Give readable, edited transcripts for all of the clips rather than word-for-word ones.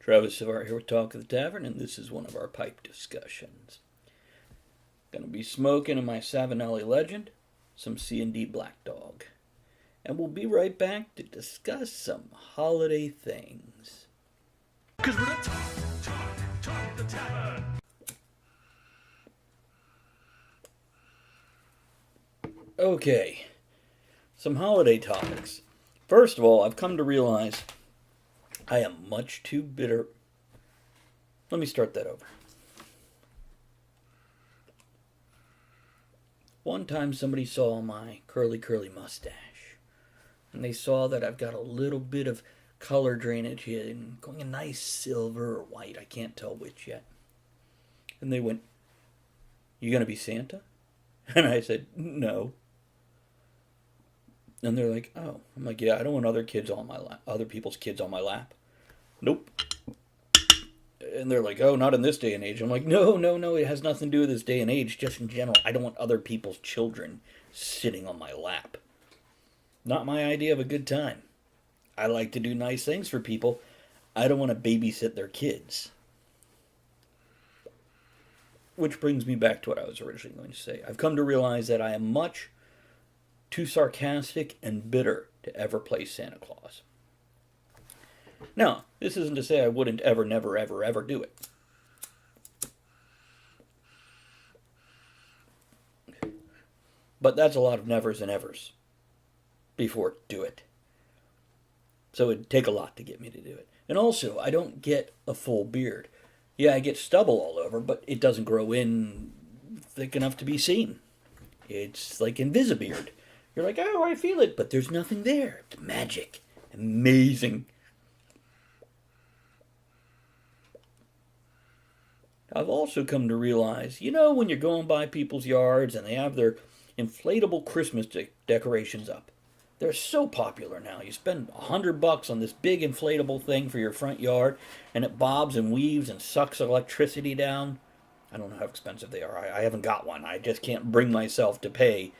Travis Sivart here with Talk of the Tavern, and this is one of our pipe discussions. Gonna be smoking in my Savinelli Legend, some C&D Black Dog. And we'll be right back to discuss some holiday things. Cause we're gonna talk the tavern. Okay, some holiday topics. First of all, I've come to realize I am much too bitter. Let me start that over. One time somebody saw my curly mustache, and they saw that I've got a little bit of color drainage here, and going a nice silver or white, I can't tell which yet. And they went, "You gonna be Santa?" And I said, "No." And they're like, "Oh." I'm like, "Yeah, I don't want other people's kids on my lap." "Nope." And they're like, "Oh, not in this day and age." I'm like, no, it has nothing to do with this day and age, just in general. I don't want other people's children sitting on my lap. Not my idea of a good time. I like to do nice things for people. I don't want to babysit their kids. Which brings me back to what I was originally going to say. I've come to realize that I am much too sarcastic and bitter to ever play Santa Claus. Now, this isn't to say I wouldn't ever do it. But that's a lot of nevers and evers before do it. So it'd take a lot to get me to do it. And also, I don't get a full beard. Yeah, I get stubble all over, but it doesn't grow in thick enough to be seen. It's like Invisibeard. You're like, "Oh, I feel it," but there's nothing there. It's magic. Amazing. I've also come to realize, when you're going by people's yards and they have their inflatable Christmas decorations up, they're so popular now. You spend $100 on this big inflatable thing for your front yard, and it bobs and weaves and sucks electricity down. I don't know how expensive they are. I haven't got one. I just can't bring myself to pay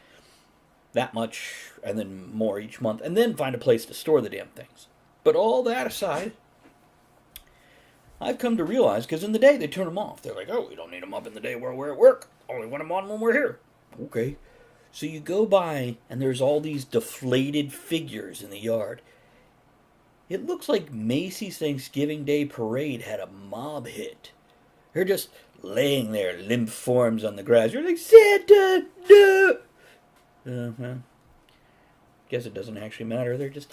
that much and then more each month, and then find a place to store the damn things. But all that aside, I've come to realize, because in the day they turn them off. They're like, "Oh, we don't need them up in the day where we're at work. Only want them on when we're here." Okay. So you go by, and there's all these deflated figures in the yard. It looks like Macy's Thanksgiving Day Parade had a mob hit. They're just laying there, limp forms on the grass. You're like, "Santa, no!" Guess it doesn't actually matter. They're just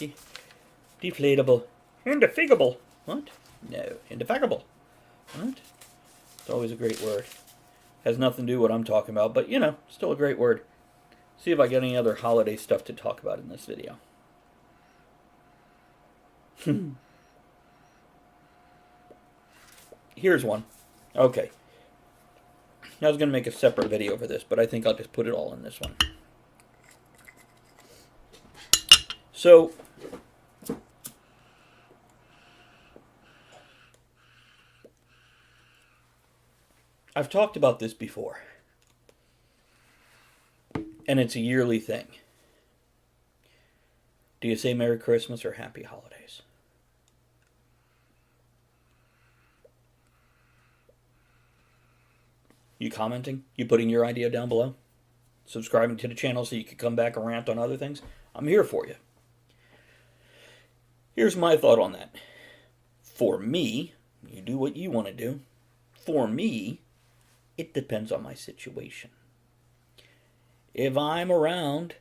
deflatable. Indefatigable. What? No. Indefatigable. What? It's always a great word. Has nothing to do with what I'm talking about, but, still a great word. See if I get any other holiday stuff to talk about in this video. Here's one. Okay. I was going to make a separate video for this, but I think I'll just put it all in this one. So, I've talked about this before, and it's a yearly thing. Do you say Merry Christmas or Happy Holidays? You commenting? You putting your idea down below? Subscribing to the channel so you can come back and rant on other things? I'm here for you. Here's my thought on that. For me, you do what you want to do. For me, it depends on my situation. If I'm around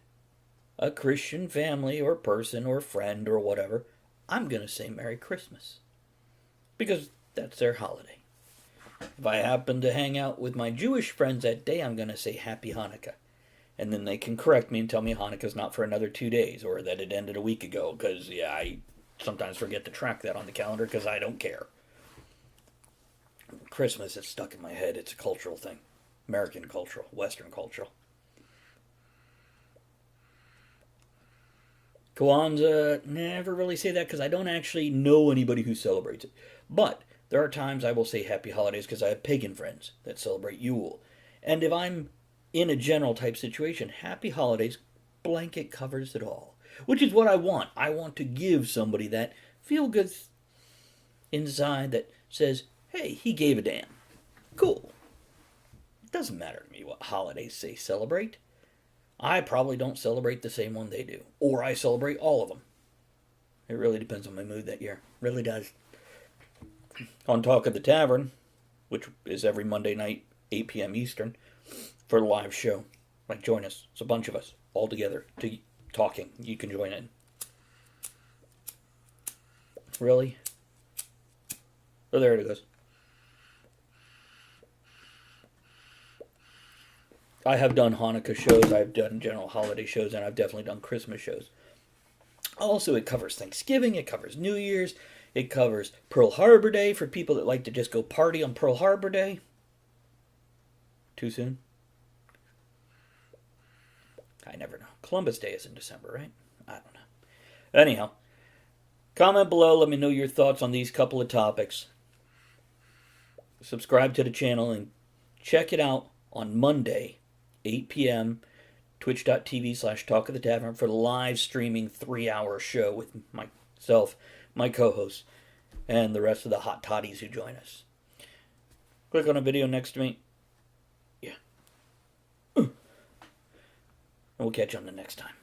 a Christian family or person or friend or whatever, I'm going to say Merry Christmas. Because that's their holiday. If I happen to hang out with my Jewish friends that day, I'm going to say Happy Hanukkah. And then they can correct me and tell me Hanukkah's not for another 2 days, or that it ended a week ago, because, I sometimes forget to track that on the calendar because I don't care. Christmas is stuck in my head. It's a cultural thing. American cultural, Western cultural. Kwanzaa, never really say that because I don't actually know anybody who celebrates it. But there are times I will say Happy Holidays because I have pagan friends that celebrate Yule. And if I'm in a general type situation, Happy Holidays blanket covers it all. Which is what I want. I want to give somebody that feel-good inside that says, hey, he gave a damn. Cool. It doesn't matter to me what holidays they celebrate. I probably don't celebrate the same one they do. Or I celebrate all of them. It really depends on my mood that year. Really does. On Talk of the Tavern, which is every Monday night, 8 p.m. Eastern, for a live show. Like, join us. It's a bunch of us all together talking. You can join in. Really? Oh, there it goes. I have done Hanukkah shows, I've done general holiday shows, and I've definitely done Christmas shows. Also, it covers Thanksgiving, it covers New Year's, it covers Pearl Harbor Day for people that like to just go party on Pearl Harbor Day. Too soon? I never know. Columbus Day is in December, right? I don't know. Anyhow, comment below, let me know your thoughts on these couple of topics. Subscribe to the channel and check it out on Monday, 8 p.m., twitch.tv/Talk of the Tavern for the live streaming 3-hour show with myself, my co-hosts, and the rest of the hot toddies who join us. Click on a video next to me. Yeah. And we'll catch you on the next time.